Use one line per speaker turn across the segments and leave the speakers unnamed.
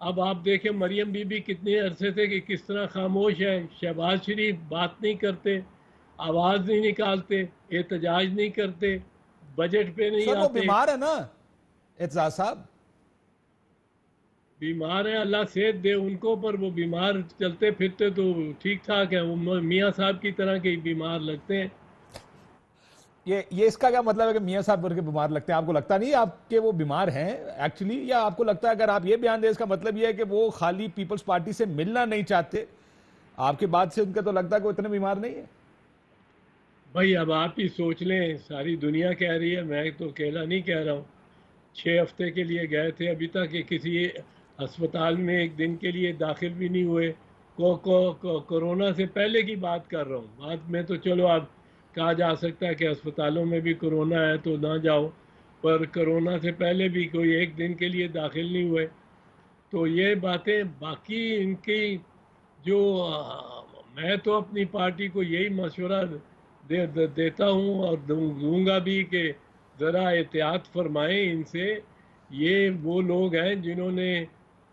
اب آپ دیکھیں مریم بی بی کتنے عرصے سے کہ کس طرح خاموش ہے، شہباز شریف بات نہیں کرتے، آواز نہیں نکالتے، احتجاج نہیں کرتے، بجٹ پہ نہیں
سر وہ
آتے.
بیمار ہے نا اعتزاز صاحب.
بیمار ہیں، اللہ صحت دے ان کو، پر وہ بیمار چلتے پھرتے تو ٹھیک ٹھاک ہیں، وہ میاں صاحب کی طرح کے بیمار لگتے ہیں.
یہ اس کا کیا مطلب ہے کہ میاں صاحب کے بیمار لگتے ہیں؟ آپ کو لگتا نہیں آپ کہ وہ بیمار ہیں ایکچولی، یا آپ کو لگتا ہے اگر آپ یہ بیان دیں اس کا مطلب یہ ہے کہ وہ خالی پیپلز پارٹی سے ملنا نہیں چاہتے؟ آپ کے بات سے ان کا تو لگتا ہے کہ وہ اتنے بیمار نہیں ہے.
بھائی اب آپ ہی سوچ لیں، ساری دنیا کہہ رہی ہے، میں تو اکیلا نہیں کہہ رہا ہوں. 6 ہفتے کے لیے گئے تھے، ابھی تک کہ کسی ہسپتال میں ایک دن کے لیے داخل بھی نہیں ہوئے. کورونا سے پہلے کی بات کر رہا ہوں. بات میں تو چلو اب کہا جا سکتا ہے کہ ہسپتالوں میں بھی کرونا ہے تو نہ جاؤ، پر کرونا سے پہلے بھی کوئی ایک دن کے لیے داخل نہیں ہوئے. تو یہ باتیں باقی ان کی جو میں تو اپنی پارٹی کو یہی مشورہ دیتا ہوں اور دوں گا بھی کہ ذرا احتیاط فرمائیں ان سے. یہ وہ لوگ ہیں جنہوں نے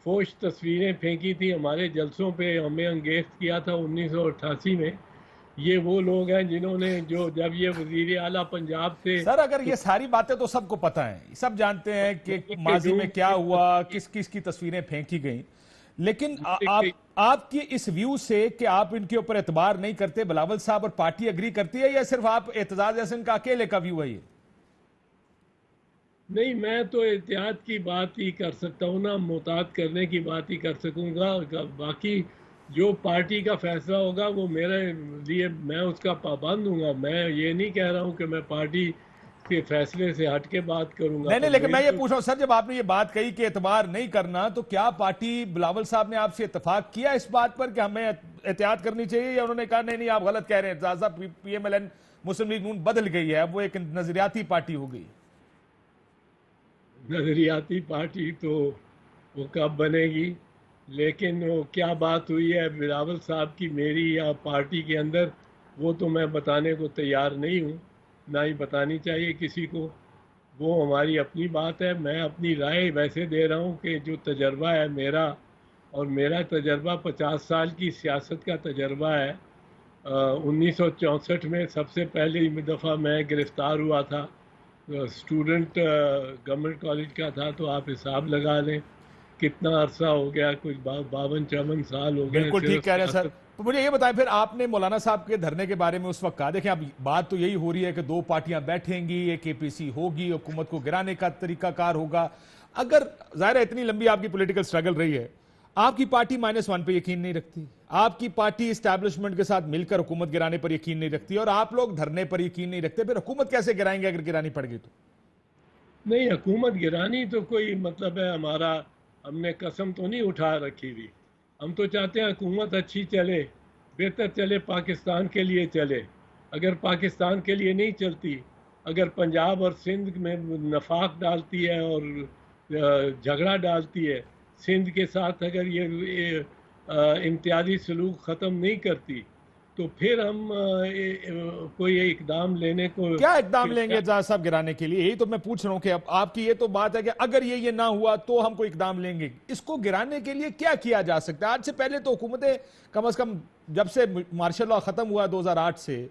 فوش تصویریں پھینکی تھی ہمارے جلسوں پہ، ہمیں انگیز کیا تھا 1988 میں. یہ وہ لوگ ہیں جنہوں نے جب یہ وزیر اعلیٰ پنجاب تھے
سر اگر
تو
یہ ساری باتیں تو سب کو پتہ ہیں، سب جانتے ہیں کہ ماضی میں کیا ہوا، کس کس کی تصویریں پھینکی گئیں، لیکن آپ کی اس ویو سے کہ آپ ان کے اوپر اعتبار نہیں کرتے، بلاول صاحب اور پارٹی اگری کرتی ہے، یا صرف آپ اعتزاز احسن کا اکیلے کا ویو ہے یہ؟
نہیں، میں تو احتیاط کی بات ہی کر سکتا ہوں نا، محتاط کرنے کی بات ہی کر سکوں گا. باقی جو پارٹی کا فیصلہ ہوگا وہ میرے لیے، میں اس کا پابند ہوں گا. میں یہ نہیں کہہ رہا ہوں کہ میں پارٹی کے فیصلے سے ہٹ کے بات کروں گا.
نہیں لیکن میں یہ پوچھ رہا ہوں سر، جب آپ نے یہ بات کہی کہ اعتبار نہیں کرنا، تو کیا پارٹی بلاول صاحب نے آپ سے اتفاق کیا اس بات پر کہ ہمیں احتیاط کرنی چاہیے، یا انہوں نے کہا نہیں آپ غلط کہہ رہے ہیں، اعتزاز صاحب پی ایم ایل این مسلم لیگ نون بدل گئی ہے، اب وہ ایک نظریاتی پارٹی ہو گئی؟
نظریاتی پارٹی تو وہ کب بنے گی، لیکن وہ کیا بات ہوئی ہے بلاول صاحب کی میری یا پارٹی کے اندر، وہ تو میں بتانے کو تیار نہیں ہوں، نہ ہی بتانی چاہیے کسی کو. وہ ہماری اپنی بات ہے. میں اپنی رائے ویسے دے رہا ہوں کہ جو تجربہ ہے میرا، اور میرا تجربہ 50 سال کی سیاست کا تجربہ ہے. 1964 میں سب سے پہلی دفعہ میں گرفتار ہوا تھا، اسٹوڈنٹ گورنمنٹ کالج کا تھا، تو آپ حساب لگا لیں کتنا عرصہ ہو گیا، کچھ 52-54 سال ہو گئے
بالکل ٹھیک
صرف
کہہ رہے ہیں سر.
سیاست.
تو مجھے یہ بتائیں پھر، آپ نے مولانا صاحب کے دھرنے کے بارے میں اس وقت کہا، دیکھیں اب بات تو یہی ہو رہی ہے کہ دو پارٹیاں بیٹھیں گی، ایک اے پی سی ہوگی، حکومت کو گرانے کا طریقہ کار ہوگا. اگر ظاہر ہے اتنی لمبی آپ کی پولیٹیکل سٹرگل رہی ہے، آپ کی پارٹی -1 پہ یقین نہیں رکھتی، آپ کی پارٹی اسٹیبلشمنٹ کے ساتھ مل کر حکومت گرانے پر یقین نہیں رکھتی، اور آپ لوگ دھرنے پر یقین نہیں رکھتے، پھر حکومت کیسے گرائیں گے اگر گرانی پڑ گئی تو؟
نہیں، حکومت گرانی تو کوئی مطلب ہے ہمارا، ہم نے قسم تو نہیں اٹھا رکھی ہوئی. ہم تو چاہتے ہیں حکومت اچھی چلے، بہتر چلے، پاکستان کے لیے چلے. اگر پاکستان کے لیے نہیں چلتی، اگر پنجاب اور سندھ میں نفاق ڈالتی ہے اور جھگڑا ڈالتی ہے، سندھ کے ساتھ اگر یہ امتیازی سلوک ختم نہیں کرتی، تو پھر ہم کوئی اقدام لینے کو
کیا اقدام لیں گے اعتزاز صاحب گرانے کے لیے؟ یہی تو میں پوچھ رہا ہوں کہ اب آپ کی یہ تو بات ہے کہ اگر یہ نہ ہوا تو ہم کوئی اقدام لیں گے. اس کو گرانے کے لیے کیا کیا جا سکتا ہے؟ آج سے پہلے تو حکومتیں کم از کم جب سے مارشل لاء ختم ہوا 2008 سے،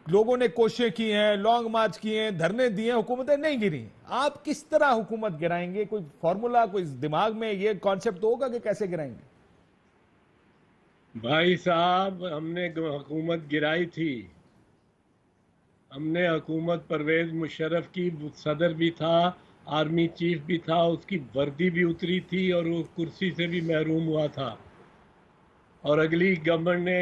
لوگوں نے کوششیں کی ہیں، لانگ مارچ کیے ہیں، دھرنے دیے ہیں، حکومتیں نہیں گری. آپ کس طرح حکومت گرائیں گے؟ کوئی فارمولا، کوئی دماغ میں یہ کانسیپٹ تو ہوگا کہ کیسے گرائیں گے؟
بھائی صاحب، ہم نے حکومت گرائی تھی. ہم نے حکومت پرویز مشرف کی، صدر بھی تھا، آرمی چیف بھی تھا، اس کی وردی بھی اتری تھی اور وہ کرسی سے بھی محروم ہوا تھا، اور اگلی گورنمنٹ نے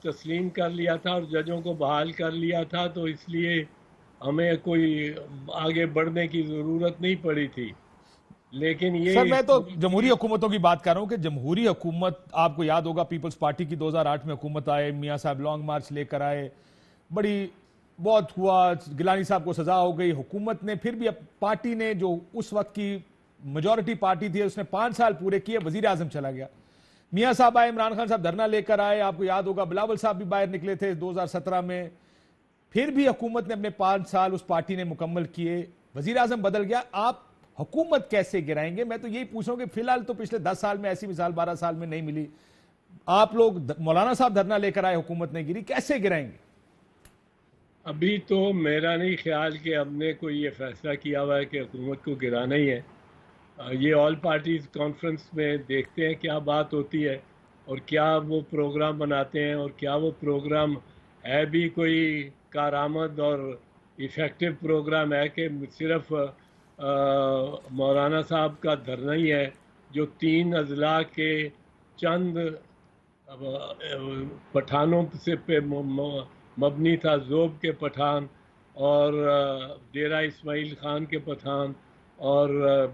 تسلیم کر لیا تھا اور ججوں کو بحال کر لیا تھا. تو اس لیے ہمیں کوئی آگے بڑھنے کی ضرورت نہیں پڑی تھی. لیکن
سر
یہ
میں تو جمہوری حکومتوں کی بات کر رہا ہوں کہ جمہوری حکومت، آپ کو یاد ہوگا پیپلز پارٹی کی 2008 میں حکومت آئے، میاں صاحب لانگ مارچ لے کر آئے، بڑی بہت ہوا، گیلانی صاحب کو سزا ہو گئی، حکومت نے پھر بھی پارٹی نے جو اس وقت کی میجورٹی پارٹی تھی اس نے 5 سال پورے کیے، وزیر اعظم چلا گیا. میاں صاحب آئے، عمران خان صاحب دھرنا لے کر آئے، آپ کو یاد ہوگا بلاول صاحب بھی باہر نکلے تھے 2017 میں، پھر بھی حکومت نے اپنے 5 سال اس پارٹی نے مکمل کیے، وزیر اعظم بدل گیا. آپ حکومت کیسے گرائیں گے؟ میں تو یہی پوچھ رہا ہوں کہ فی الحال تو پچھلے 10 سال میں ایسی مثال 12 سال میں نہیں ملی. آپ لوگ مولانا صاحب دھرنا لے کر آئے, حکومت نے گری, کیسے گرائیں گے؟
ابھی تو میرا نہیں خیال کہ ہم نے کوئی یہ فیصلہ کیا ہوا ہے کہ حکومت کو گرانا ہی ہے. یہ آل پارٹیز کانفرنس میں دیکھتے ہیں کیا بات ہوتی ہے اور کیا وہ پروگرام بناتے ہیں, اور کیا وہ پروگرام ہے بھی کوئی کارآمد اور ایفیکٹو پروگرام ہے کہ صرف مولانا صاحب کا دھرنا ہی ہے جو 3 اضلاع کے چند پٹھانوں سے پہ مبنی تھا, ذوب کے پٹھان اور ڈیرہ اسماعیل خان کے پٹھان اور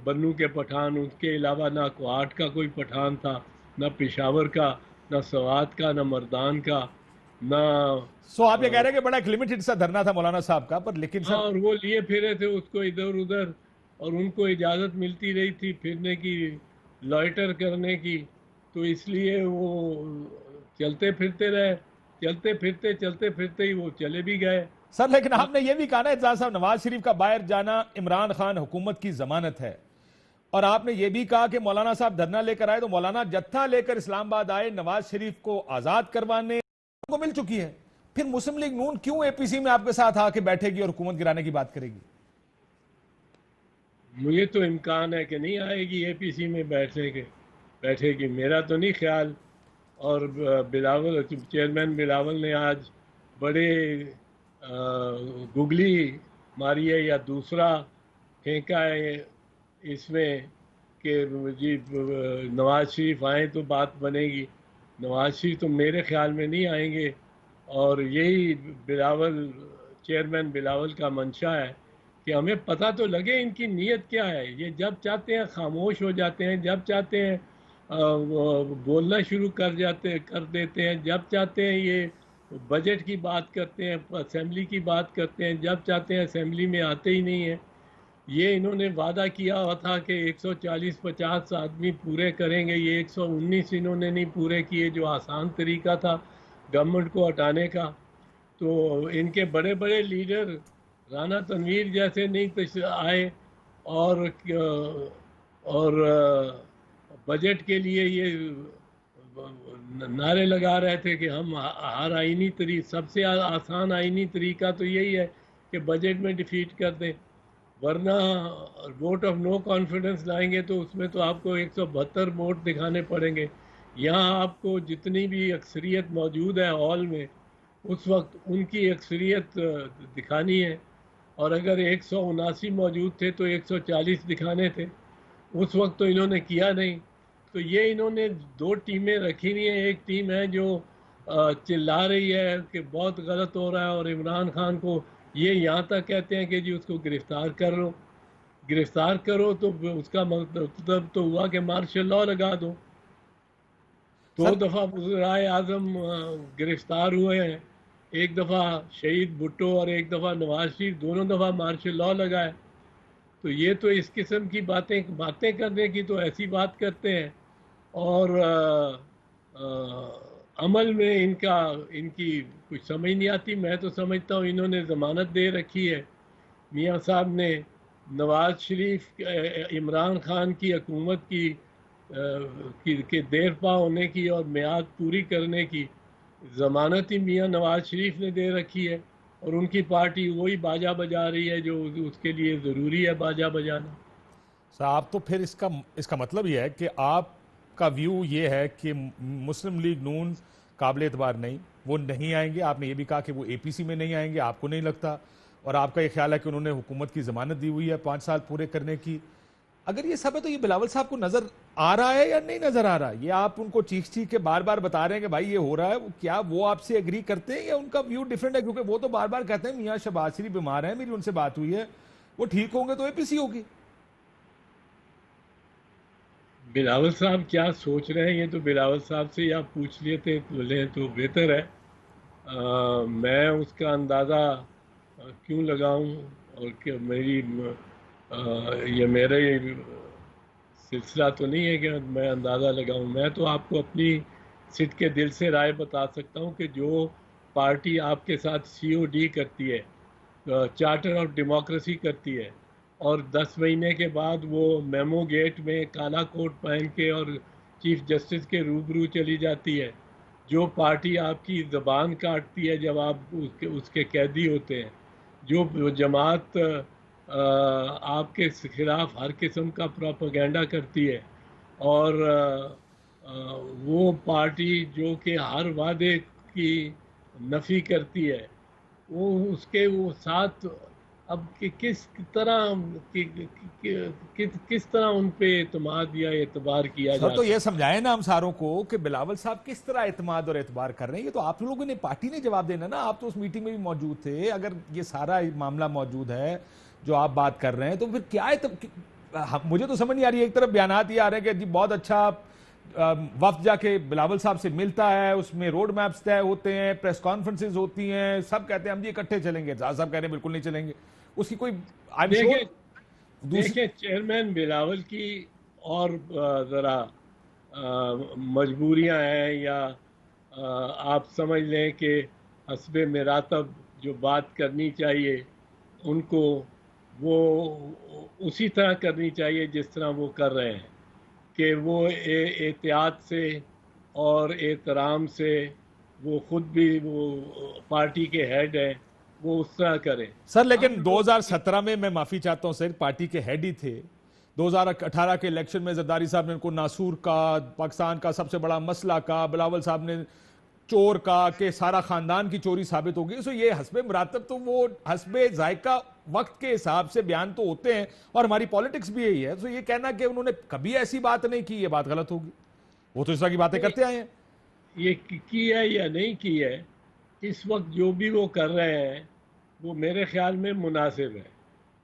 بنو کے پٹھان. اس کے علاوہ نہ کوہاٹ کا کوئی پٹھان تھا, نہ پشاور کا, نہ سوات کا, نہ مردان کا, نہ
سو آپ یہ کہہ رہے ہیں کہ بڑا ایک لمیٹڈ سا دھرنا تھا مولانا صاحب کا, پر لیکن سر
اور وہ لیے پھرے تھے اس کو ادھر ادھر, اور ان کو اجازت ملتی رہی تھی پھرنے کی, لائٹر کرنے کی, تو اس لیے وہ چلتے پھرتے رہے, چلتے پھرتے ہی وہ چلے بھی گئے.
سر لیکن آپ نے یہ بھی کہا نا اعتزاز صاحب, نواز شریف کا باہر جانا عمران خان حکومت کی ضمانت ہے, اور آپ نے یہ بھی کہا کہ مولانا صاحب دھرنا لے کر آئے تو مولانا جتھا لے کر اسلام آباد آئے نواز شریف کو آزاد کروانے کو مل چکی ہے, پھر مسلم لیگ نون کیوں اے پی سی میں آپ کے ساتھ آ کے بیٹھے گی اور حکومت گرانے کی بات کرے گی؟
مجھے تو امکان ہے کہ نہیں آئے گی اے پی سی میں بیٹھے گی, میرا تو نہیں خیال. اور بلاول چیئرمین بلاول نے آج بڑے گگلی ماری ہے یا دوسرا پھینکا ہے اس میں کہ جی نواز شریف آئیں تو بات بنے گی. نواز شریف تو میرے خیال میں نہیں آئیں گے, اور یہی چیئرمین بلاول کا منشا ہے کہ ہمیں پتہ تو لگے ان کی نیت کیا ہے. یہ جب چاہتے ہیں خاموش ہو جاتے ہیں, جب چاہتے ہیں بولنا شروع کر دیتے ہیں, جب چاہتے ہیں یہ بجٹ کی بات کرتے ہیں, اسمبلی کی بات کرتے ہیں, جب چاہتے ہیں اسمبلی میں آتے ہی نہیں ہیں. یہ انہوں نے وعدہ کیا ہوا تھا کہ 140-50 آدمی پورے کریں گے, یہ 119 انہوں نے نہیں پورے کیے, جو آسان طریقہ تھا گورنمنٹ کو ہٹانے کا. تو ان کے بڑے بڑے لیڈر رانا تنویر جیسے نہیں آئے, اور بجٹ کے لیے یہ نعرے لگا رہے تھے کہ ہم ہر آئینی سب سے آسان آئینی طریقہ تو یہی ہے کہ بجٹ میں ڈیفیٹ کر دیں, ورنہ ووٹ آف نو کانفیڈنس لائیں گے تو اس میں تو آپ کو 172 ووٹ دکھانے پڑیں گے. یہاں آپ کو جتنی بھی اکثریت موجود ہے ہال میں اس وقت ان کی اکثریت دکھانی ہے, اور اگر 179 موجود تھے تو 140 دکھانے تھے. اس وقت تو انہوں نے کیا نہیں. تو یہ انہوں نے 2 ٹیمیں رکھی ہوئی ہیں, ایک ٹیم ہے جو چلا رہی ہے کہ بہت غلط ہو رہا ہے, اور عمران خان کو یہ یہاں تک کہتے ہیں کہ جی اس کو گرفتار کرو تو اس کا مطلب تو ہوا کہ مارشل لاء لگا دو. 2 دفعہ وزرائے اعظم گرفتار ہوئے ہیں, ایک دفعہ شہید بھٹو اور ایک دفعہ نواز شریف, دونوں دفعہ مارشل لاء لگائے. تو یہ تو اس قسم کی باتیں کرنے کی تو ایسی بات کرتے ہیں, اور عمل میں ان کی کچھ سمجھ نہیں آتی. میں تو سمجھتا ہوں انہوں نے ضمانت دے رکھی ہے میاں صاحب نے نواز شریف عمران خان کی حکومت کی دیر پا ہونے کی اور میعاد پوری کرنے کی ضمانت ہی میاں نواز شریف نے دے رکھی ہے, اور ان کی پارٹی وہی باجا بجا رہی ہے جو اس کے لیے ضروری ہے باجا بجانا.
صاحب تو پھر اس کا مطلب یہ ہے کہ آپ کا ویو یہ ہے کہ مسلم لیگ نون قابل اعتبار نہیں, وہ نہیں آئیں گے. آپ نے یہ بھی کہا کہ وہ اے پی سی میں نہیں آئیں گے, آپ کو نہیں لگتا, اور آپ کا یہ خیال ہے کہ انہوں نے حکومت کی ضمانت دی ہوئی ہے 5 سال پورے کرنے کی. اگر یہ سب ہے تو یہ بلاول صاحب کو نظر آ رہا ہے یا نہیں نظر آ رہا؟ یہ آپ ان کو چیخ کے بار بار بتا رہے ہیں کہ بھائی یہ ہو رہا ہے, کیا وہ آپ سے ایگری کرتے ہیں یا ان کا ویو ڈیفرنٹ ہے؟ کیونکہ وہ تو بار بار کہتے ہیں میاں شہباز شریف بیمار ہیں, میری ان سے بات ہوئی ہے, وہ ٹھیک ہوں گے تو اے پی سی ہوگی.
بلاول صاحب کیا سوچ رہے ہیں یہ تو بلاول صاحب سے آپ پوچھ لیتے تو بہتر ہے. میں اس کا اندازہ کیوں لگاؤں, اور کہ یہ میرا سلسلہ تو نہیں ہے کہ میں اندازہ لگاؤں. میں تو آپ کو اپنی صدق کے دل سے رائے بتا سکتا ہوں کہ جو پارٹی آپ کے ساتھ COD کرتی ہے, چارٹر آف ڈیموکریسی کرتی ہے, اور 10 مہینے کے بعد وہ میمو گیٹ میں کالا کوٹ پہن کے اور چیف جسٹس کے روبرو چلی جاتی ہے. جو پارٹی آپ کی زبان کاٹتی ہے جب آپ اس کے قیدی ہوتے ہیں، جو جماعت آپ کے خلاف ہر قسم کا پروپیگنڈا کرتی ہے، اور وہ پارٹی جو کہ ہر وعدے کی نفی کرتی ہے، وہ اس کے وہ ساتھ اب کس طرح ان پہ اعتماد یا اعتبار کیا
سر
جا
تو یہ
سکتا.
سمجھائیں نا ہم ساروں کو کہ بلاول صاحب کس طرح اعتماد اور اعتبار کر رہے ہیں. یہ تو آپ لوگوں نے پارٹی نے جواب دینا نا. آپ تو اس میٹنگ میں بھی موجود تھے. اگر یہ سارا معاملہ موجود ہے جو آپ بات کر رہے ہیں تو پھر کیا ہے؟ مجھے تو سمجھ نہیں آ رہی ہے. ایک طرف بیانات یہ آ رہے ہیں کہ جی بہت اچھا وفد جا کے بلاول صاحب سے ملتا ہے، اس میں روڈ میپس طے ہوتے ہیں، پریس کانفرنسز ہوتی ہیں، سب کہتے ہیں ہم جی اکٹھے چلیں گے. صاحب کہہ رہے ہیں بالکل نہیں چلیں گے. اس کی کوئی آئی ایم شیور
دیکھیں چیئرمین بلاول کی اور ذرا مجبوریاں ہیں، یا آپ سمجھ لیں کہ حسب مراتب جو بات کرنی چاہیے ان کو وہ اسی طرح کرنی چاہیے جس طرح وہ کر رہے ہیں، کہ وہ احتیاط سے اور احترام سے، وہ خود بھی وہ پارٹی کے ہیڈ ہیں، وہ اس طرح کریں.
سر. لیکن 2017 میں معافی چاہتا ہوں سر، پارٹی کے ہیڈ ہی تھے. 2018 کے الیکشن میں زرداری صاحب نے ان کو ناسور کا، پاکستان کا سب سے بڑا مسئلہ کا، بلاول صاحب نے چور کا کہ سارا خاندان کی چوری ثابت ہوگی. سو یہ حسب مراتب تو وہ حسب ذائقہ وقت کے حساب سے بیان تو ہوتے ہیں، اور ہماری پالیٹکس بھی یہی ہے. سو یہ کہنا کہ انہوں نے کبھی ایسی بات نہیں کی، یہ بات غلط ہوگی. وہ تو اس طرح کی باتیں کرتے آئے ہیں.
یہ کی ہے یا نہیں کی ہے، اس وقت جو بھی وہ کر رہے ہیں وہ میرے خیال میں مناسب ہے،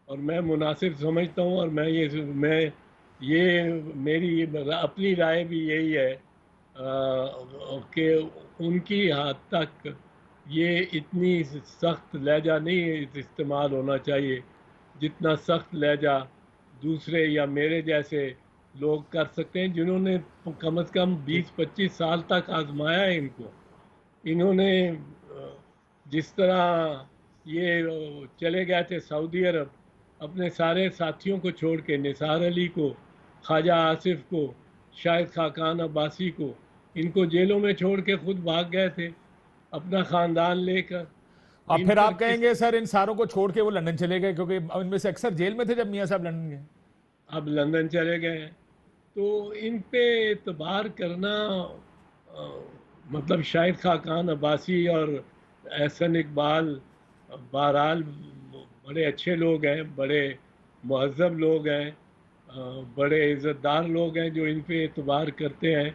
اور میں مناسب سمجھتا ہوں. اور یہ میری اپنی رائے بھی یہی ہے کہ ان کی حد تک یہ اتنی سخت لہجہ نہیں استعمال ہونا چاہیے جتنا سخت لہجہ دوسرے یا میرے جیسے لوگ کر سکتے ہیں، جنہوں نے کم از کم 20-25 سال تک آزمایا ہے ان کو. انہوں نے جس طرح یہ چلے گئے تھے سعودی عرب، اپنے سارے ساتھیوں کو چھوڑ کے، نثار علی کو، خواجہ آصف کو، شاہد خاقان عباسی کو، ان کو جیلوں میں چھوڑ کے خود بھاگ گئے تھے اپنا خاندان لے کر.
اب
ان
پھر
پر
آپ کہیں گے سر ان ساروں کو چھوڑ کے وہ لندن چلے گئے، کیونکہ ان میں سے اکثر جیل میں تھے جب میاں صاحب لندن گئے.
اب لندن چلے گئے ہیں، تو ان پہ اعتبار کرنا مطلب شاہد خاقان عباسی اور احسن اقبال بہرحال بڑے اچھے لوگ ہیں، بڑے مہذب لوگ ہیں، بڑے عزت دار لوگ ہیں جو ان پہ اعتبار کرتے ہیں.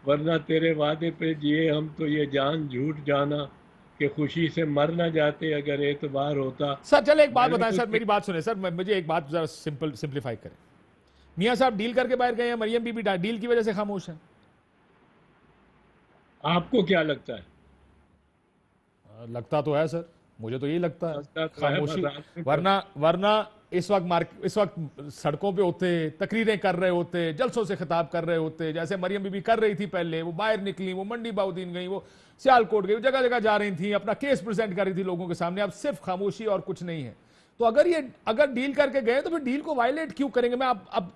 ورنہ تیرے وعدے پہ جیے ہم تو یہ جان جھوٹ جانا کہ خوشی سے مر نہ جاتے اگر اعتبار ہوتا.
سر چلے ایک
میں
بات
نے
بتائیں
تو
سر، میری بات سنیں سر، مجھے ایک بات ذرا سمپلیفائی کریں. میاں صاحب ڈیل کر کے باہر گئے ہیں، مریم بی بی ڈیل کی وجہ سے خاموش ہیں؟
آپ کو کیا لگتا ہے؟
لگتا تو ہے سر، مجھے تو یہی لگتا ہے
لگتا تو ہے،
خاموشی.
بس آپ نے
ورنہ اس وقت سڑکوں پہ ہوتے، تقریریں کر رہے ہوتے، جلسوں سے خطاب کر رہے ہوتے، جیسے مریم بی بی کر رہی تھی پہلے. وہ باہر نکلی، وہ منڈی باؤدین گئی، وہ سیالکوٹ گئی، وہ جگہ جگہ جا رہی تھیں، اپنا کیس پریزنٹ کر رہی تھی لوگوں کے سامنے. اب صرف خاموشی اور کچھ نہیں ہے. تو اگر ڈیل کر کے گئے تو پھر ڈیل کو وائلیٹ کیوں کریں گے؟ میں اب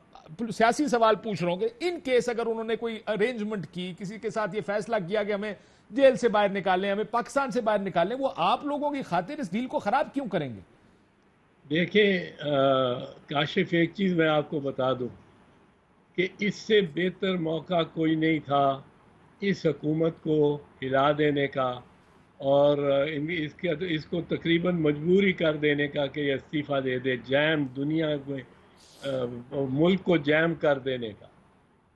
سیاسی سوال پوچھ رہا ہوں کہ ان کیس اگر انہوں نے کوئی ارینجمنٹ کی، کسی کے ساتھ یہ فیصلہ کیا کہ ہمیں جیل سے باہر نکالیں، ہمیں پاکستان سے باہر نکالیں، وہ آپ لوگوں کی خاطر اس ڈیل کو خراب کیوں کریں گے؟
دیکھیں کاشف، ایک چیز میں آپ کو بتا دوں کہ اس سے بہتر موقع کوئی نہیں تھا اس حکومت کو ہلا دینے کا، اور اس کو تقریباً مجبوری کر دینے کا کہ یہ استعفیٰ دے دے، جیم دنیا میں ملک کو جیم کر دینے کا.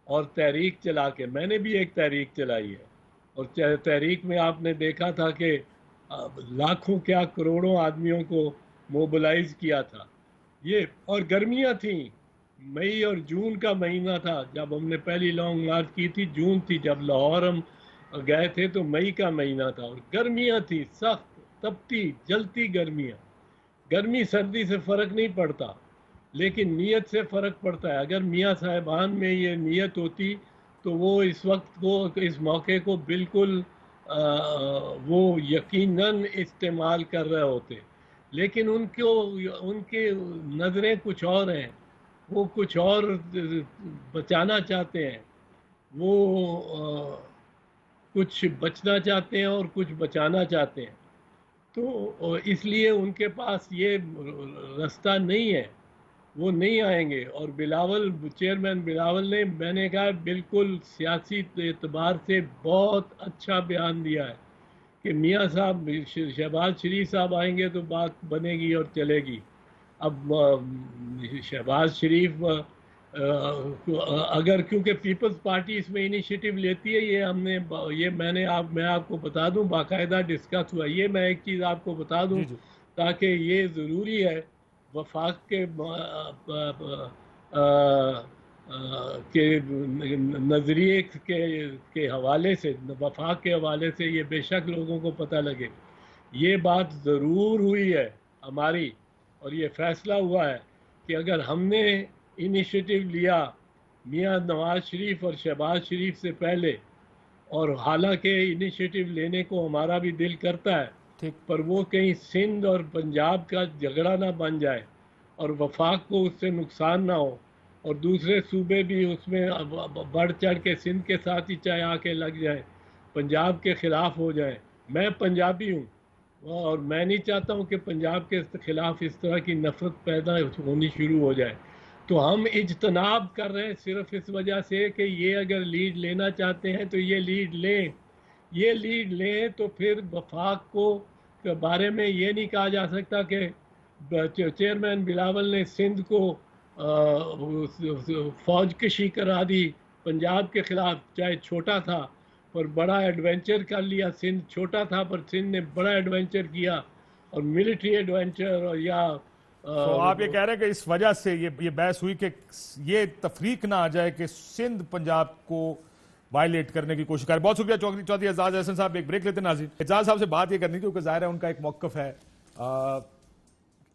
اور تحریک چلا کے، میں نے بھی ایک تحریک چلائی ہے، اور تحریک میں آپ نے دیکھا تھا کہ لاکھوں کیا کروڑوں آدمیوں کو موبلائز کیا تھا. یہ اور گرمیاں تھیں، مئی اور جون کا مہینہ تھا جب ہم نے پہلی لانگ مارچ کی تھی. جون تھی جب لاہور ہم گئے تھے تو مئی کا مہینہ تھا، اور گرمیاں تھیں، سخت تپتی جلتی گرمیاں. گرمی سردی سے فرق نہیں پڑتا، لیکن نیت سے فرق پڑتا ہے. اگر میاں صاحبان میں یہ نیت ہوتی تو وہ اس وقت کو، اس موقع کو بالکل وہ یقیناً استعمال کر رہے ہوتے. لیکن ان کی نظریں کچھ اور ہیں، وہ کچھ اور بچانا چاہتے ہیں، وہ کچھ بچنا چاہتے ہیں اور کچھ بچانا چاہتے ہیں. تو اس لیے ان کے پاس یہ راستہ نہیں ہے، وہ نہیں آئیں گے. اور چیئرمین بلاول نے، میں نے کہا، بالکل سیاسی اعتبار سے بہت اچھا بیان دیا ہے کہ میاں صاحب شہباز شریف صاحب آئیں گے تو بات بنے گی اور چلے گی. اب شہباز شریف اگر، کیونکہ پیپلز پارٹی اس میں انیشیٹو لیتی ہے، میں آپ کو بتا دوں، باقاعدہ ڈسکس ہوا. یہ میں ایک چیز آپ کو بتا دوں تاکہ یہ ضروری ہے وفاق کے نظریے کے حوالے سے، وفاق کے حوالے سے یہ بے شک لوگوں کو پتہ لگے. یہ بات ضرور ہوئی ہے ہماری، اور یہ فیصلہ ہوا ہے کہ اگر ہم نے انیشیٹو لیا میاں نواز شریف اور شہباز شریف سے پہلے، اور حالانکہ انیشیٹو لینے کو ہمارا بھی دل کرتا ہے، پر وہ کہیں سندھ اور پنجاب کا جھگڑا نہ بن جائے اور وفاق کو اس سے نقصان نہ ہو، اور دوسرے صوبے بھی اس میں بڑھ چڑھ کے سندھ کے ساتھ ہی چاہے آ کے لگ جائیں، پنجاب کے خلاف ہو جائیں. میں پنجابی ہوں اور میں نہیں چاہتا ہوں کہ پنجاب کے خلاف اس طرح کی نفرت پیدا ہونی شروع ہو جائے. تو ہم اجتناب کر رہے ہیں صرف اس وجہ سے کہ یہ اگر لیڈ لینا چاہتے ہیں تو یہ لیڈ لیں تو پھر وفاق کو کے بارے میں یہ نہیں کہا جا سکتا کہ چیئرمین بلاول نے سندھ کو فوج کشی کرا دی پنجاب کے خلاف، چاہے چھوٹا تھا پر بڑا ایڈونچر کر لیا. سندھ چھوٹا تھا پر سندھ نے بڑا ایڈونچر کیا، اور ملٹری ایڈونچر. اور یا
تو آپ یہ کہہ رہے ہیں کہ اس وجہ سے یہ بحث ہوئی کہ یہ تفریق نہ آ جائے کہ سندھ پنجاب کو وائلیٹ کرنے کی کوشش کرے. بہت شکریہ چودھری اعزاز احسن صاحب. ایک بریک لیتے ہیں ناظرین. اعزاز صاحب سے بات یہ کرنی کیونکہ ظاہر ہے ان کا ایک موقف ہے.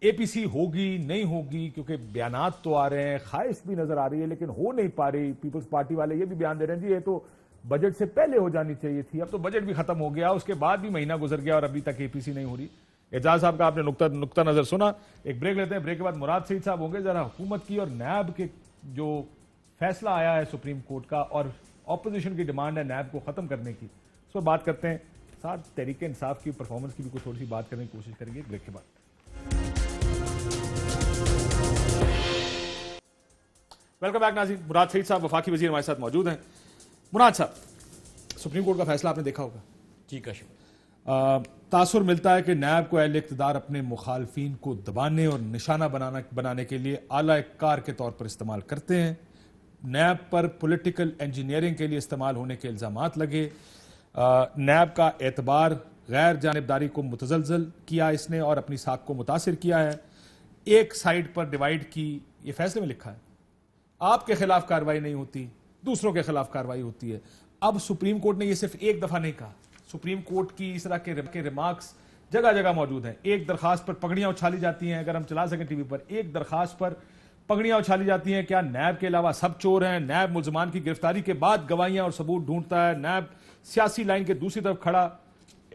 اے پی سی ہوگی نہیں ہوگی، کیونکہ بیانات تو آ رہے ہیں، خواہش بھی نظر آ رہی ہے لیکن ہو نہیں پا رہی. پیپلز پارٹی والے یہ بھی بیان دے رہے ہیں جی یہ تو بجٹ سے پہلے ہو جانی چاہیے تھی، اب تو بجٹ بھی ختم ہو گیا، اس کے بعد بھی مہینہ گزر گیا اور ابھی تک اے پی سی نہیں ہو رہی. اعجاز صاحب کا آپ نے نقطہ نظر سنا. ایک بریک لیتے ہیں، بریک کے بعد مراد سعید صاحب ہوں گے. ذرا حکومت کی اور نیب کے جو فیصلہ آیا ہے سپریم کورٹ کا اور اپوزیشن کی ڈیمانڈ ہے نیب کو ختم کرنے کی، اس پر بات کرتے ہیں. ساتھ تحریک انصاف کی پرفارمنس کی بھی تھوڑی سی بات کرنے کی کوشش کریں گے بریک کے بعد. ویلکم بیک ناظرین. مراد سعید صاحب وفاقی وزیر ہمارے ساتھ موجود ہیں. مراد صاحب، سپریم کورٹ کا فیصلہ آپ نے دیکھا ہوگا.
جی کا شکر.
تاثر ملتا ہے کہ نیب کو اہل اقتدار اپنے مخالفین کو دبانے اور نشانہ بنانے کے لیے اعلیٰ کار کے طور پر استعمال کرتے ہیں. نیب پر پولیٹیکل انجینئرنگ کے لیے استعمال ہونے کے الزامات لگے. نیب کا اعتبار غیر جانبداری کو متزلزل کیا اس نے اور اپنی ساکھ کو متاثر کیا ہے. ایک سائیڈ پر ڈیوائیڈ کی، یہ فیصلے میں لکھا ہے. آپ کے خلاف کارروائی نہیں ہوتی، دوسروں کے خلاف کارروائی ہوتی ہے. اب سپریم کورٹ نے یہ صرف ایک دفعہ نہیں کہا. سپریم کورٹ کی اس طرح کے ریمارکس جگہ جگہ موجود ہیں. ایک درخواست پر پگڑیاں اچھالی جاتی ہیں، اگر ہم چلا سکیں ٹی وی پر، ایک درخواست پر پگڑیاں اچھالی جاتی ہیں. کیا نیب کے علاوہ سب چور ہیں؟ نیب ملزمان کی گرفتاری کے بعد گواہیاں اور ثبوت ڈھونڈتا ہے. نیب سیاسی لائن کے دوسری طرف کھڑا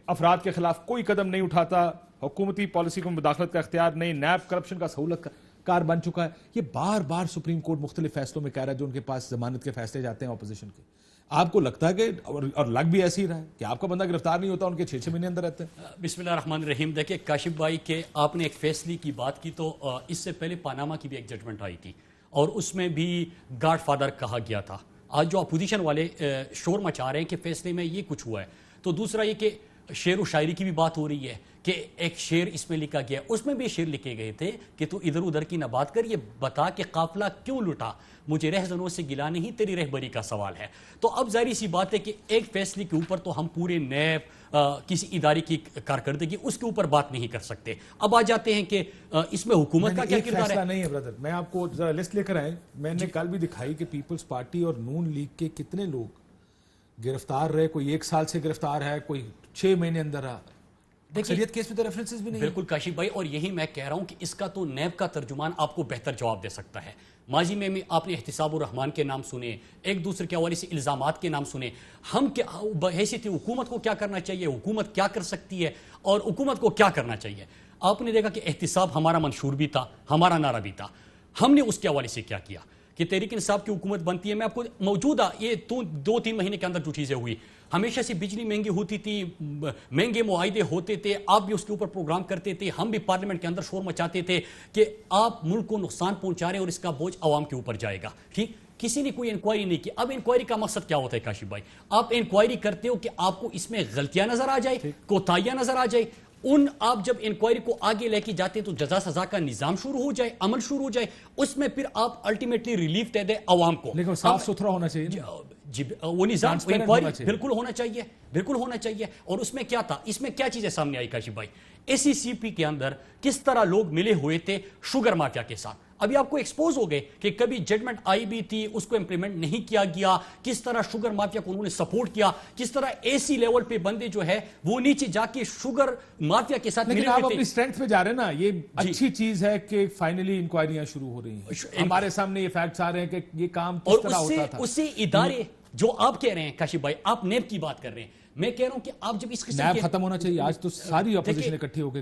افراد کے خلاف کوئی قدم نہیں اٹھاتا. حکومتی پالیسی کو مداخلت کا اختیار نہیں. نیب کرپشن کا سہولت کار بن چکا ہے. یہ بار بار سپریم کورٹ مختلف فیصلوں میں کہہ رہا ہے جو ان کے پاس ضمانت کے فیصلے جاتے ہیں اپوزیشن کے. آپ کو لگتا ہے کہ اور لگ بھی ایسی رہا ہے کہ آپ کا بندہ گرفتار نہیں ہوتا، ان کے 6 مہینے اندر رہتے ہیں؟
بسم اللہ الرحمن الرحیم. دیکھیں کاشف بھائی کہ آپ نے ایک فیصلے کی بات کی، تو اس سے پہلے پاناما کی بھی ایک ججمنٹ آئی تھی اور اس میں بھی گاڈ فادر کہا گیا تھا. آج جو اپوزیشن والے شور مچا رہے ہیں کہ فیصلے میں یہ کچھ ہوا ہے، تو دوسرا یہ کہ شعر و شاعری کی بھی بات ہو رہی ہے کہ ایک شعر اس میں لکھا گیا. اس میں بھی شعر لکھے گئے تھے کہ تو ادھر ادھر کی نہ بات کر، یہ بتا کہ قافلہ کیوں لٹا، مجھے رہزنوں سے گلا نہیں، تیری رہبری کا سوال ہے. تو اب ظاہری سی بات ہے کہ ایک فیصلے کے اوپر تو ہم پورے نیب کسی ادارے کی کارکردگی اس کے اوپر بات نہیں کر سکتے. اب آ جاتے ہیں کہ اس میں حکومت کا کیا کردار ہے.
نہیں ہے برادر، میں آپ کو ذرا لسٹ لے کر آئے. میں نے کل بھی دکھائی کہ پیپلز پارٹی اور نون لیگ کے کتنے لوگ گرفتار رہے. کوئی 1 سال سے گرفتار ہے، کوئی 6 مہینے اندر رہا. اکثریت کیس میں تو ریفرنسز بھی نہیں.
بالکل کاشف بھائی، اور یہی میں کہہ رہا ہوں کہ اس کا تو نیب کا ترجمان آپ کو بہتر جواب دے سکتا ہے. ماضی میں آپ نے احتساب الرحمان کے نام سنے، ایک دوسرے کے حوالے سے الزامات کے نام سنے. ہم حیثیت حکومت کو کیا کرنا چاہیے، حکومت کیا کر سکتی ہے اور حکومت کو کیا کرنا چاہیے. آپ نے دیکھا کہ احتساب ہمارا منشور بھی تھا, ہمارا نعرہ بھی تھا. ہم نے اس کے حوالے سے کیا کیا کہ تحریک انصاف کی حکومت بنتی ہے. میں آپ کو موجودہ یہ 2-3 مہینے کے اندر جو چیزیں ہوئی, ہمیشہ سے بجلی مہنگی ہوتی تھی, مہنگے معاہدے ہوتے تھے, آپ بھی اس کے اوپر پروگرام کرتے تھے, ہم بھی پارلیمنٹ کے اندر شور مچاتے تھے کہ آپ ملک کو نقصان پہنچا رہے ہیں اور اس کا بوجھ عوام کے اوپر جائے گا. ٹھیک, کسی نے کوئی انکوائری نہیں کی. اب انکوائری کا مقصد کیا ہوتا ہے کاشف بھائی؟ آپ انکوائری کرتے ہو کہ آپ کو اس میں غلطیاں نظر آ جائے, کوتاہیاں نظر آ جائے. آپ جب انکوائری کو آگے لے کے جاتے ہیں تو جزا سزا کا نظام شروع ہو جائے, عمل شروع ہو جائے, اس میں پھر آپ الٹیمیٹلی ریلیف دے دیں عوام کو.
لیکن صاف ستھرا ہونا چاہیے,
جی وہ نظام انکوائری بالکل ہونا چاہیے, بالکل ہونا چاہیے. اور اس میں کیا تھا, اس میں کیا چیزیں سامنے آئی کاشف بھائی؟ ایس سی سی پی کے اندر کس طرح لوگ ملے ہوئے تھے شوگر مافیا کے ساتھ. ابھی آپ کو ایکسپوز ہو گئے کہ کبھی ججمنٹ آئی بھی تھی, اس کو امپلیمنٹ نہیں کیا گیا, کس طرح شوگر مافیا کو انہوں نے سپورٹ کیا, کس طرح ایسی لیول پہ بندے جو ہے وہ نیچے جا کے شوگر مافیا کے ساتھ ملے ہوئے تھے.
آپ اپنی اسٹرینتھ پہ جا رہے ہیں نا, یہ اچھی چیز ہے کہ فائنلی انکوائریاں شروع ہو رہی ہیں, ہمارے سامنے یہ فیکٹس آ رہے ہیں کہ یہ کام کس طرح ہوتا تھا.
اور اسی ادارے جو آپ کہہ رہے ہیں کاشف بھائی, آپ نیب کی بات کر رہے ہیں, میں کہہ رہا ہوں کہ آپ جب اس قسم
نیب ختم ہونا چاہیے. آج تو ساری اپوزیشن اکٹھی ہو گئی,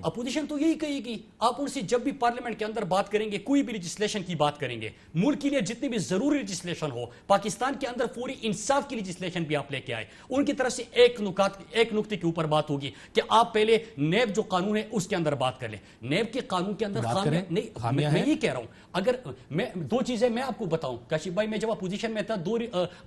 اپوزیشن تو یہی کہے گی. آپ ان سے جب بھی پارلیمنٹ کے اندر بات کریں گے, کوئی بھی لیجسلیشن کی بات کریں گے, ملک کے لیے جتنی بھی ضروری لیجسلیشن ہو, پاکستان کے اندر فوری انصاف کی لیجسلیشن بھی آپ لے کے آئے, ان کی طرف سے ایک نقطے کے اوپر بات ہوگی کہ آپ پہلے نیب جو قانون ہے اس کے اندر بات کر لیں. نیب کے قانون کے اندر خامیاں میں یہ کہہ رہا ہوں, اگر میں 2 چیزیں میں آپ کو بتاؤں کاشف بھائی, میں جب اپوزیشن میں تھا 2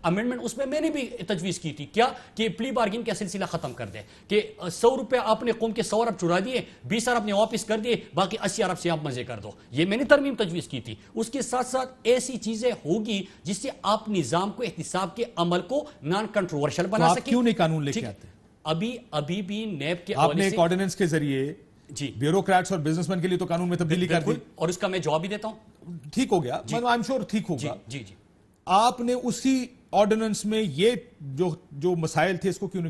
امینڈمنٹ اس میں نے بھی تجویز کی تھی. کیا کہ پلی بارگین کا سلسلہ ختم کر دیں, کہ 100 روپے آپ نے قوم کے 100 ارب چرا دیے, 20 ارب نے واپس کر دیے, باقی 80 ارب سے آپ مزے کر دو. یہ میں نے ترمیم تجویز کی تھی. اس کے ساتھ ساتھ ایسی چیزیں ہوگی جس سے آپ نظام کو, احتساب کے عمل کو نان کنٹروورشل بنا سکیں.
کیوں نہیں قانون لے کے آتے؟
ابھی بھی نیب کے
آپ نے ایک آرڈیننس کے ذریعے بیوروکریٹس اور بزنس مین کے لیے تو قانون میں تبدیلی کر دی,
اور اس کا میں جواب بھی دیتا ہوں.
ٹھیک ہو گیا, میں آئی ایم شیور ٹھیک ہوگا.
جی
آپ نے اسی آرڈیننس میں یہ جو مسائل تھے اس کو کیوں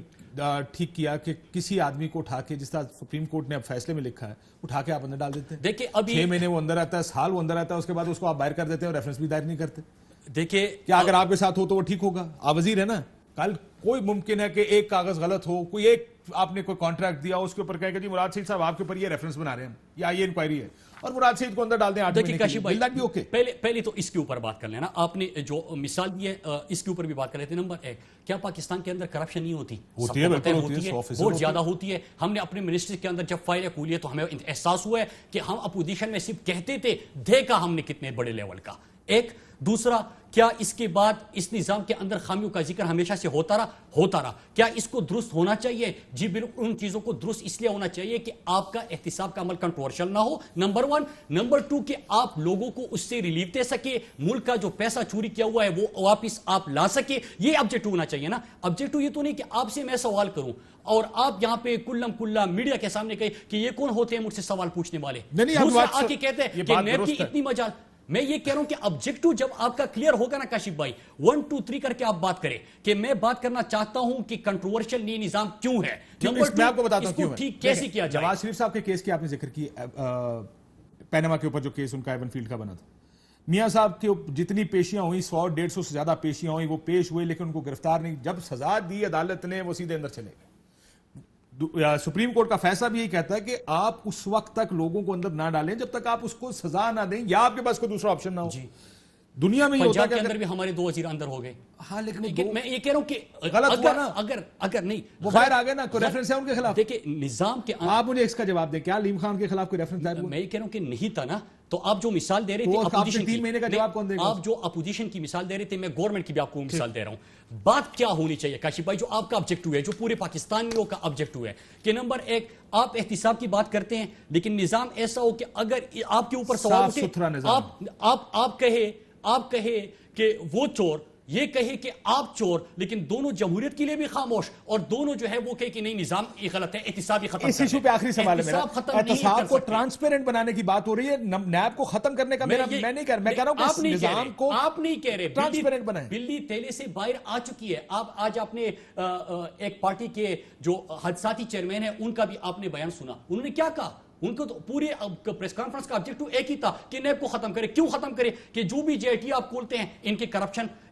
ٹھیک کیا کہ کسی آدمی کو اٹھا کے, جس طرح سپریم کورٹ نے اب فیصلے میں لکھا ہے, اٹھا کے آپ اندر ڈال دیتے ہیں.
دیکھیں ابھی
6 مہینے وہ اندر آتا ہے, سال وہ اندر آتا ہے, اس کے بعد اس کو آپ باہر کر دیتے ہیں اور ریفرنس بھی دائر نہیں کرتے.
دیکھیں
کیا اگر آپ کے ساتھ ہو تو وہ ٹھیک ہوگا؟ آپ وزیر ہے نا, کل کوئی ممکن ہے کہ ایک کاغذ غلط ہو, کوئی ایک آپ نے کوئی کانٹریکٹ دیا, اس کے اوپر کہے کہ جی مراد سعید صاحب آپ کے اوپر یہ ریفرنس بنا رہے ہیں یا یہ انکوائری ہے, اور مراد سعید کو اندر ڈال دیں 8 مہینے کے لیے.
پہلے تو اس کے اوپر بات کر لینا. آپ نے جو مثال دی ہے اس کے اوپر بھی بات کر لیتے ہیں. نمبر 1, کیا پاکستان کے اندر کرپشن نہیں ہوتی؟
ہوتی ہے,
بہت زیادہ ہوتی ہے. ہم نے اپنے منسٹری کے اندر جب فائلیں کھولی ہے تو ہمیں احساس ہوا ہے کہ ہم اپوزیشن میں صرف کہتے تھے, دیکھا ہم نے کتنے بڑے لیول کا. ایک دوسرا, کیا اس کے بعد اس نظام کے اندر خامیوں کا ذکر ہمیشہ سے ہوتا رہا؟ کیا اس کو درست ہونا چاہیے؟ جی بالکل, ان چیزوں کو درست اس لیے ہونا چاہیے کہ آپ کا احتساب کا عمل کنٹروورشل نہ ہو, نمبر 1. نمبر 2, کہ آپ لوگوں کو اس سے ریلیف دے سکے, ملک کا جو پیسہ چوری کیا ہوا ہے وہ واپس آپ لا سکے. یہ آبجیکٹو ہونا چاہیے نا. آبجیکٹو یہ تو نہیں کہ آپ سے میں سوال کروں اور آپ یہاں پہ کلم کلا میڈیا کے سامنے کہے کہ یہ کون ہوتے ہیں مجھ سے سوال پوچھنے والے, دوسرا آ کے کہتے ہیں کہ نیب کی اتنی مجال. میں یہ کہہ رہا ہوں کہ آبجیکٹو جب آپ کا کلیئر ہوگا نا کاشف بھائی, 1 2 3 کر کے آپ بات کریں کہ میں بات کرنا چاہتا ہوں کہ کنٹروورشل یہ نظام کیوں ہے.
میں آپ کو بتاتا ہوں کیوں ہے.
ٹھیک کیسے کیا جائے.
نواز شریف صاحب کے کیس کی آپ نے ذکر کی, پینما کے اوپر جو کیس ان کا ایون فیلڈ کا بنا تھا, میاں صاحب کی جتنی پیشیاں ہوئی 100-150 سے زیادہ پیشیاں ہوئی, وہ پیش ہوئے لیکن ان کو گرفتار نہیں. جب سزا دی عدالت نے وہ سیدھے اندر چلے گئے. سپریم کورٹ کا فیصلہ بھی یہی کہتا ہے کہ آپ اس وقت تک لوگوں کو اندر نہ ڈالیں جب تک آپ اس کو سزا نہ دیں یا آپ کے پاس کوئی دوسرا آپشن نہ ہو. دنیا میں یہ ہوتا ہے کہ
اندر بھی ہمارے 2 وزیر اندر ہو گئے.
ہاں لیکن
میں یہ کہہ رہا ہوں کہ
غلط ہوا نا,
اگر نہیں
وہ باہر آ گئے نا, کوئی ریفرنس ہے ان کے خلاف؟
دیکھیں نظام کے
آپ مجھے اس کا جواب دیں, کیا علیم خان کے خلاف کوئی ریفرنس دائر ہوا؟
میں یہ کہہ رہا ہوں کہ نہیں تھا نا. تو آپ جو مثال دے رہے تھے اپوزیشن کی,
3 مہینے کا جواب کون دے گا؟
آپ جو اپوزیشن کی مثال دے رہے تھے, میں گورنمنٹ کی بھی آپ کو مثال دے رہا ہوں. بات کیا ہونی چاہیے کاشف بھائی, جو آپ کا آبجیکٹو ہے, جو پورے پاکستانیوں کا آبجیکٹو ہے, کہ نمبر 1, آپ احتساب کی بات کرتے ہیں لیکن نظام ایسا ہو کہ اگر آپ کے اوپر سوال اٹھے, آپ کہے کہ وہ چور, یہ کہے کہ آپ چور, لیکن دونوں جمہوریت کے لیے بھی خاموش, اور دونوں جو ہے وہ کہے کہ نہیں نظام یہ غلط ہے, احتساب ہی ختم.
اس ایشو پہ آخری سوال ہے میرا, احتساب کو ٹرانسپیرنٹ بنانے کی بات ہو رہی ہے, نیب کو ختم کرنے کا. میں نہیں کہہ رہا, میں کہہ رہا ہوں کہ نظام کو
آپ نہیں کہہ رہے
ٹرانسپیرنٹ بنائیں.
بلی تیلے سے باہر آ چکی ہے. آج آپ نے ایک پارٹی کے جو حادثاتی چیئرمین ہیں ان کا بھی آپ نے بیان سنا, انہوں نے کیا کہا. ان کو تو پورے پریس کانفرنس کا آبجیکٹو ایک ہی تھا کہ نیب کو ختم کرے. کیوں ختم کرے؟ کہ جو بھی جے آئی ٹی آپ کھولتے ہیں ان کے کرپشن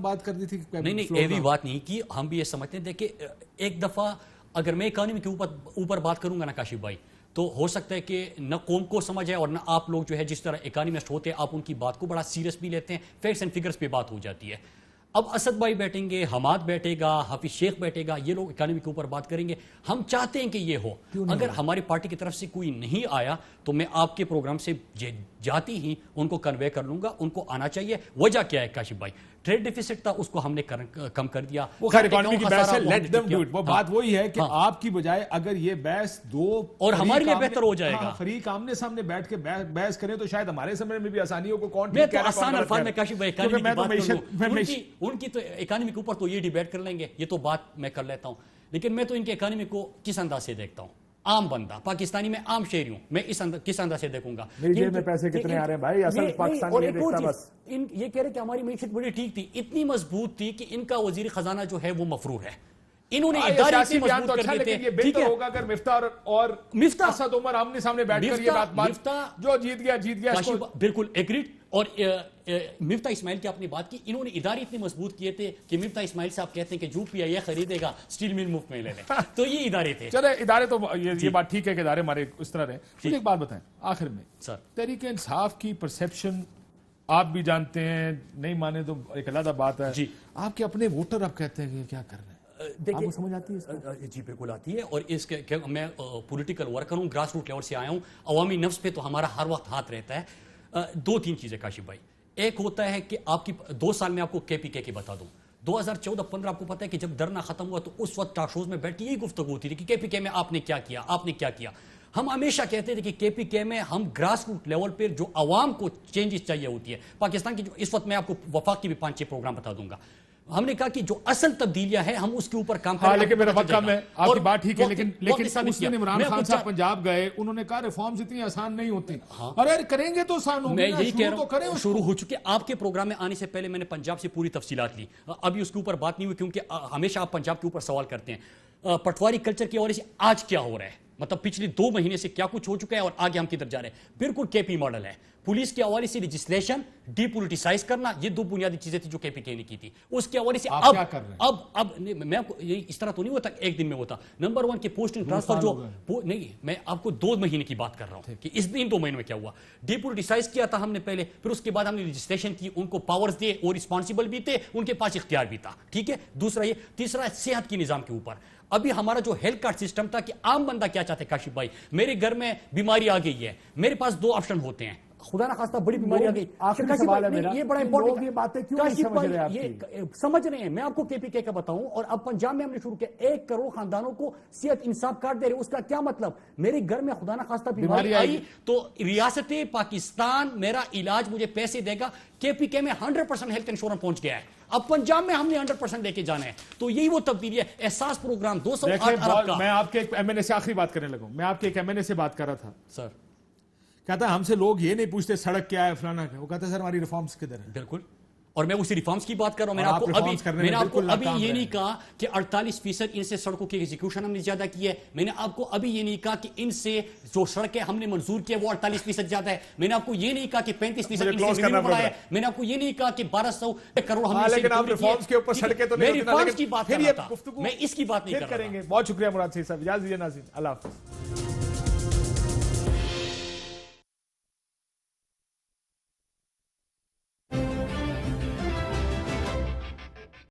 بات کر دی تھی کہ
نہیں ایوی بات نہیں کی, ہم بھی یہ سمجھتے ہیں. دیکھیں ایک دفعہ اگر میں اکانومی کے اوپر بات کروں گا نا کاشف بھائی, تو ہو سکتا ہے کہ نہ قوم کو سمجھ ہے اور نہ آپ لوگ جو ہے جس طرح اکانومسٹ ہوتے ہیں آپ ان کی بات کو بڑا سیریس بھی لیتے ہیں, فیکٹس اینڈ فگرز پہ بات ہو جاتی ہے. اب اسد بھائی بیٹھیں گے, حماد بیٹھے گا, حافظ شیخ بیٹھے گا, یہ لوگ اکانومی کے اوپر بات کریں گے. ہم چاہتے ہیں کہ یہ ہو. اگر ہماری پارٹی کی طرف سے کوئی نہیں آیا تو میں آپ کے پروگرام سے جاتی ہی ان کو کنوے کر لوں گا, ان کو آنا چاہیے. وجہ کیا ہے کاشف بھائی, ٹریڈ ڈیفیسٹ تھا اس کو ہم نے کم کر دیا.
وہ خیر اکانومی کی بحث ہے, لیٹ دیم ڈو اٹ. وہ بات وہی ہے کہ آپ کی بجائے اگر یہ بحث دو
اور ہمارے لیے بہتر ہو جائے گا,
فریق آمنے سامنے بیٹھ کے بحث کریں تو شاید ہمارے سمجھ میں بھی آسانیوں کو کون
میں تو آسان الفاظ میں کاشف بھائی اکانومی کی بات کروں, ان کی تو اکانومی کے اوپر تو یہ ڈیبیٹ کر لیں گے, یہ تو بات میں کر لیتا ہوں. لیکن میں تو ان کے اکانومی کو کس انداز سے دیکھتا ہوں, عام بندہ پاکستانی میں عام شہری ہوں, میں کس انداز سے دیکھوں گا.
میری جیب میں پیسے کتنے آ رہے ہیں بھائی, اصل پاکستانی یہ دیکھتا بس.
یہ کہہ رہے کہ ہماری معیشت بڑی ٹھیک تھی, اتنی مضبوط تھی کہ ان کا وزیر خزانہ جو ہے وہ مفرور ہے. انہوں نے ادارے اتنی مضبوط کر دیتے ہیں.
ٹھیک ہے, ہوگا اگر مفتاح اور اسد عمر آمنے سامنے بیٹھ کر یہ بات جو جیت گیا
بالکل ایگریڈ. اور مفتاح اسماعیل کی آپ نے بات کی, انہوں نے ادارے اتنے مضبوط کیے تھے کہ مفتاح اسماعیل صاحب کہتے ہیں کہ جو پی آئی اے خریدے گا اسٹیل مل مفت میں لے لیں. تو یہ ادارے تھے.
چلے ادارے تو یہ بات ٹھیک ہے کہ ادارے ہمارے اس طرح رہے. مجھے ایک بات بتائیں آخر میں,
سر
تحریک انصاف کی پرسیپشن آپ بھی جانتے ہیں, نہیں مانے تو ایک علیحدہ بات ہے. آپ کے اپنے ووٹر آپ کہتے ہیں کہ کیا کر رہے ہیں, آپ کو سمجھ آتی ہے؟
جی بالکل آتی ہے. اور اس کے میں پولیٹیکل ورکر ہوں, گراس روٹ لیول سے آیا ہوں. عوامی نفس پہ تو ہمارا ہر وقت ہاتھ رہتا ہے. دو تین چیزیں کاشف بھائی, ایک ہوتا ہے کہ آپ کی 2 سال میں آپ کو کے پی کے بتا دوں, 2014-15 آپ کو پتا ہے کہ جب دھرنا ختم ہوا تو اس وقت ٹاک شوز میں بیٹھ کے یہی گفتگو ہوتی تھی کہ کے پی کے میں آپ نے کیا کیا, آپ نے کیا کیا. ہم ہمیشہ کہتے تھے کہ کے پی کے میں ہم گراس روٹ لیول پہ جو عوام کو چینجز چاہیے ہوتی ہے. پاکستان کی جو اس وقت میں آپ کو وفاق کی بھی 5-6 پروگرام بتا دوں گا. ہم نے کہا کہ جو اصل تبدیلیاں ہیں ہم اس کے اوپر کام کریں.
لیکن میرا وقت کم ہے, آپ کی بات ٹھیک ہے, لیکن اس دن عمران خان صاحب پنجاب گئے, انہوں نے کہا ریفارمز اتنی آسان نہیں ہوتی. ارے کریں گے تو آسان ہوگی,
میں یہی کہہ رہا ہوں شروع ہو چکے. آپ کے پروگرام میں آنے سے پہلے میں نے پنجاب سے پوری تفصیلات لی, ابھی اس کے اوپر بات نہیں ہوئی کیونکہ ہمیشہ آپ پنجاب کے اوپر سوال کرتے ہیں. پٹواری کلچر کی وجہ سے آج کیا ہو رہا ہے, مطلب پچھلے 2 مہینے سے کیا کچھ ہو چکا ہے اور آگے ہم کدھر جا رہے ہیں. بالکل کے پی ماڈل ہے. پولیس کے حوالے سے لیجسلیشن ڈی پولیٹیسائز کرنا, یہ 2 بنیادی چیزیں تھیں جو کے پی کے نے کی تھی. اس کے حوالے سے اب میں اس طرح تو نہیں ہوتا ایک دن میں ہوتا. نمبر 1 کے پوسٹنگ ٹرانسفر جو نہیں, میں آپ کو 2 مہینے کی بات کر رہا ہوں کہ اس دن 2 مہینے میں کیا ہوا. ڈی پولیٹیسائز کیا تھا ہم نے پہلے, پھر اس کے بعد ہم نے لیجسلیشن کی, ان کو پاورز دیے اور رسپانسبل بھی تھے, ان کے پاس اختیار بھی تھا. ٹھیک ہے, دوسرا یہ. تیسرا صحت کی نظام کے اوپر. ابھی ہمارا جو ہیلتھ کارڈ سسٹم تھا کہ عام بندہ کیا چاہتے ہیں کاشف بھائی, میرے گھر میں بیماری آ گئی ہے, میرے پاس 2 آپشن ہوتے ہیں. خدا نہ خواستہ بڑی بیماری آ گئی, یہ بڑا امپورٹنٹ, یہ باتیں کیوں نہیں سمجھ رہے آپ, یہ سمجھ رہے ہیں. میں آپ کو کے پی کے کا بتاؤں, اور اب پنجاب میں ہم نے شروع کیا 1 کروڑ خاندانوں کو صحت انصاف کارڈ دے رہے. اس کا کیا مطلب, میرے گھر میں خدا نہ خواستہ بیماری آئی تو ریاست پاکستان میرا علاج مجھے پیسے دے گا. کے پی کے میں 100% ہیلتھ انشورنس پہنچ گیا ہے. اب پنجاب میں ہم نے 100% لے کے جانا ہے. تو یہی وہ تبدیلی ہے. احساس پروگرام 208 ارب کا.
میں آپ کے ایک ایم این اے سے آخری بات کرنے لگوں, میں آپ کے ایک ایم این اے سے بات کر رہا تھا
سر,
کہتا ہے ہم سے لوگ یہ نہیں پوچھتے سڑک کیا ہے فلانا کیا, وہ کہتا ہے سر ہماری ریفارمز کدھر ہیں.
بالکل, اور میں اسی ریفارمز کی بات کر رہا ہوں. میں نے آپ کو ابھی یہ نہیں کہا کہ 48% ان سے سڑکوں کی ایگزیکیوشن ہم نے زیادہ کی ہے. میں نے آپ کو ابھی یہ نہیں کہا کہ ان سے جو سڑکیں ہم نے منظور کی ہے وہ 48% زیادہ ہے. میں نے آپ کو یہ نہیں کہا کہ 35% ان سے منیمم بڑھا ہے. میں نے آپ کو یہ نہیں کہا کہ 1200 کروڑ ہم نے,
لیکن آپ ریفارمز کے اوپر سڑکیں تو نہیں,
میں ریفارمز کی بات کر رہا تھا, میں اس کی بات نہیں کر رہا.
بہت شکریہ مراد صاحب, اجازت دیجیے ناظرین, اللہ حافظ.